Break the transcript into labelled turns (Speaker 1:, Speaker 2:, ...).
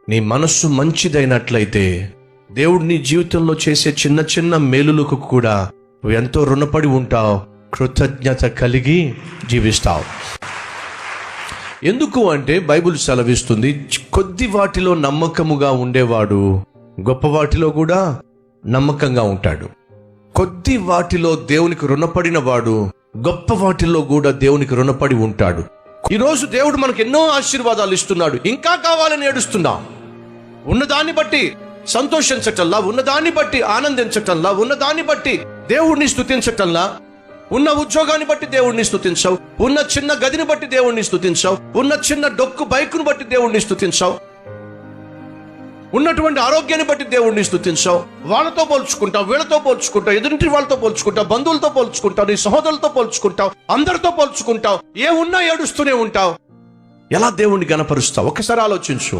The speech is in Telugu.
Speaker 1: నీ మనస్సు మంచిదైనట్లయితే దేవుడు నీ జీవితంలో చేసే చిన్న చిన్న మేలులకు కూడా నువ్వు ఎంతో రుణపడి ఉంటావు, కృతజ్ఞత కలిగి జీవిస్తావు. ఎందుకు అంటే బైబిల్ సెలవిస్తుంది, కొద్ది వాటిలో నమ్మకముగా ఉండేవాడు గొప్ప వాటిలో కూడా నమ్మకంగా ఉంటాడు. కొద్ది వాటిలో దేవునికి రుణపడిన వాడు గొప్ప వాటిల్లో కూడా దేవునికి రుణపడి ఉంటాడు. ఈరోజు దేవుడు మనకు ఎన్నో ఆశీర్వాదాలు ఇస్తున్నాడు, ఇంకా కావాలని ఏడుస్తున్నాం. ఉన్నదాన్ని బట్టి సంతోషించటంలా, ఉన్నదాన్ని బట్టి ఆనందించటంలా, ఉన్నదాన్ని బట్టి దేవుడిని స్తుతించటంలా, ఉన్న ఉద్యోగాన్ని బట్టి దేవుడిని స్తుతించావు, ఉన్న చిన్న గదిని బట్టి దేవుడిని స్తుతించావు, ఉన్న చిన్న డొక్కు బైకును బట్టి దేవుడిని స్తుతించావు, ఉన్నటువంటి ఆరోగ్యాన్ని బట్టి దేవుడిని స్తుతించావు. వాళ్ళతో పోల్చుకుంటావు, వీళ్ళతో పోల్చుకుంటావు, ఎదురింటి వాళ్ళతో పోల్చుకుంటావు, బంధువులతో పోల్చుకుంటావు, నీ సహోదరులతో పోల్చుకుంటావు, అందరితో పోల్చుకుంటావు, ఏ ఉన్నా ఏడుస్తూనే ఉంటావు. ఎలా దేవుణ్ణి గణపరుస్తావు? ఒకసారి ఆలోచించు.